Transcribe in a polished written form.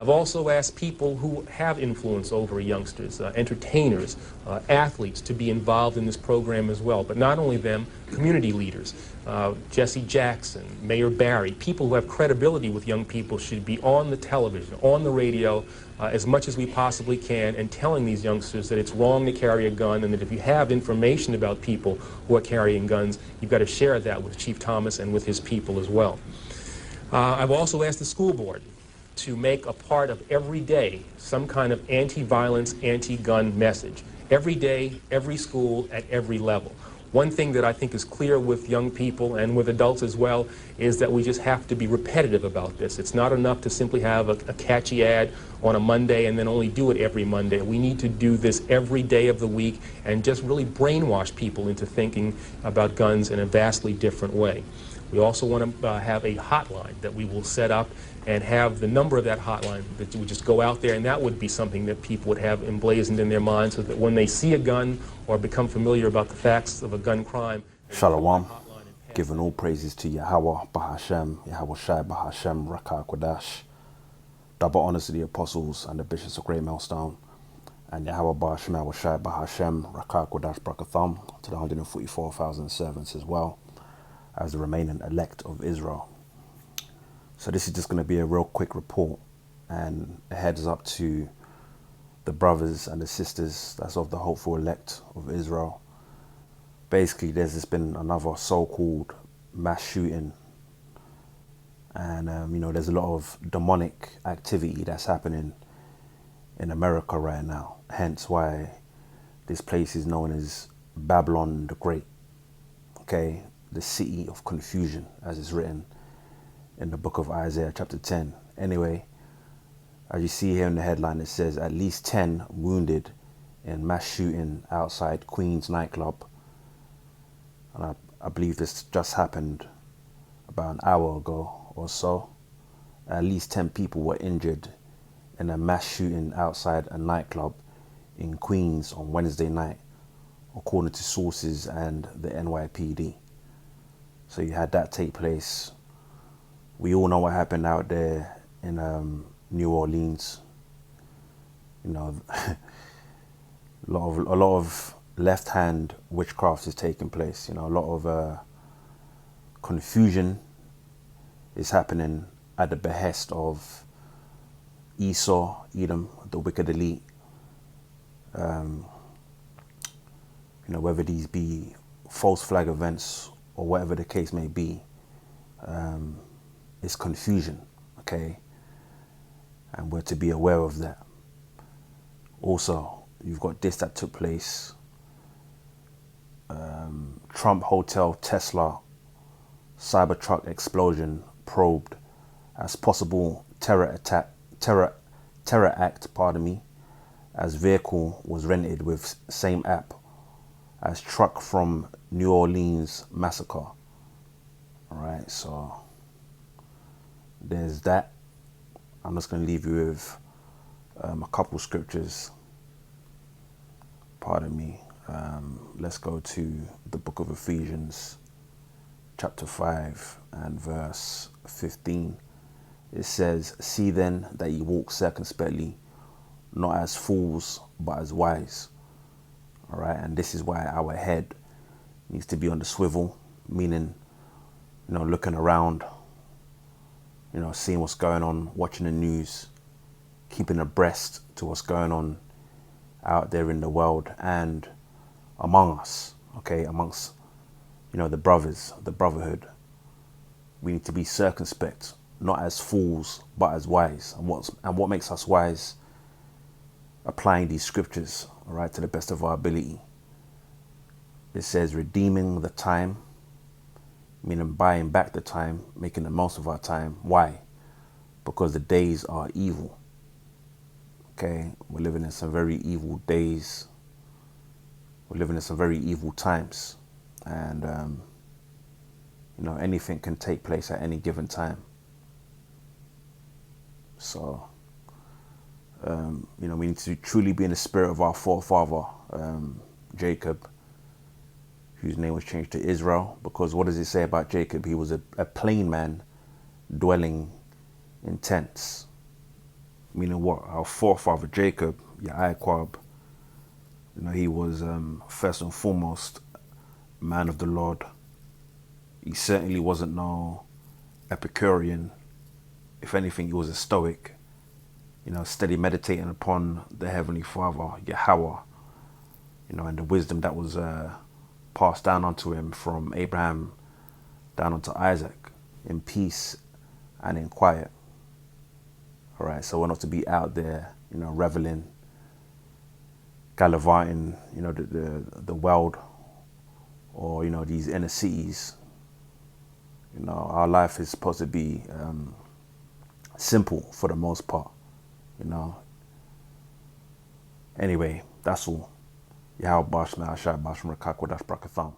I've also asked people who have influence over youngsters, entertainers, athletes, to be involved in this program as well. But not only them, community leaders, Jesse Jackson, Mayor Barry, people who have credibility with young people should be on the television, on the radio, as much as we possibly can, and telling these youngsters that it's wrong to carry a gun, and that if you have information about people who are carrying guns, you've got to share that with Chief Thomas and with his people as well. I've also asked the school board to make a part of every day some kind of anti-violence, anti-gun message. Every day, every school, at every level. One thing that I think is clear with young people and with adults as well is that we just have to be repetitive about this. It's not enough to simply have a catchy ad on a Monday and then only do it every Monday. We need to do this every day of the week and just really brainwash people into thinking about guns in a vastly different way. We also want to have a hotline that we will set up and have the number of that hotline that would just go out there, and that would be something that people would have emblazoned in their minds so that when they see a gun or become familiar about the facts of a gun crime. Shalom. Giving all praises to Yahweh Bahashem, Yahweh Shai Bahashem, Rakah Kodash. Double honors to the apostles and the bishops of Great Millstone, and Yahweh Bahashem, Yahweh Shai Bahashem, Rakah Kodash Brakatham, to the 144,000 servants as well as the remaining elect of Israel. So this is just going to be a real quick report and a heads up to the brothers and the sisters that's of the hopeful elect of Israel. Basically, there's just been another so-called mass shooting, and there's a lot of demonic activity that's happening in America right now. Hence why this place is known as Babylon the Great. Okay, the city of confusion, as it's written in the book of Isaiah chapter 10. Anyway, as you see here in the headline, it says at least 10 wounded in mass shooting outside Queen's nightclub. And I believe this just happened about an hour ago or so. At least 10 people were injured in a mass shooting outside a nightclub in Queens on Wednesday night, according to sources and the NYPD. So you had that take place. We all know what happened out there in New Orleans. A lot of left-hand witchcraft is taking place. A lot of confusion is happening at the behest of Esau, Edom, the wicked elite. Whether these be false flag events or whatever the case may be. It's confusion, okay? And we're to be aware of that. Also, you've got this that took place. Trump Hotel Tesla Cybertruck explosion probed as possible terror act, as vehicle was rented with same app as truck from New Orleans massacre. Alright, so there's that. I'm just going to leave you with a couple scriptures. Let's go to the book of Ephesians, chapter 5 and verse 15. It says, "See then that ye walk circumspectly, not as fools, but as wise." All right, and this is why our head needs to be on the swivel, meaning, looking around, seeing what's going on, watching the news, keeping abreast to what's going on out there in the world and among us, okay, amongst, the brothers, the brotherhood. We need to be circumspect, not as fools, but as wise. And what makes us wise? Applying these scriptures, all right, to the best of our ability. It says redeeming the time, meaning buying back the time, making the most of our time. Why? Because the days are evil. Okay, we're living in some very evil days. We're living in some very evil times. And, anything can take place at any given time. So, we need to truly be in the spirit of our forefather, Jacob, whose name was changed to Israel. Because what does it say about Jacob? He was a plain man dwelling in tents. meaning what? Our forefather Jacob, Yaquab, he was first and foremost a man of the Lord. He certainly wasn't no Epicurean. If anything, he was a Stoic, steady meditating upon the Heavenly Father, Yahweh, and the wisdom that was passed down onto him from Abraham down onto Isaac in peace and in quiet. All right, so we're not to be out there, reveling, gallivanting, the world, or these inner cities. Our life is supposed to be simple for the most part. Anyway, that's all. Yahweh Bash Shai Bash Rakakwa Dash Brakatham.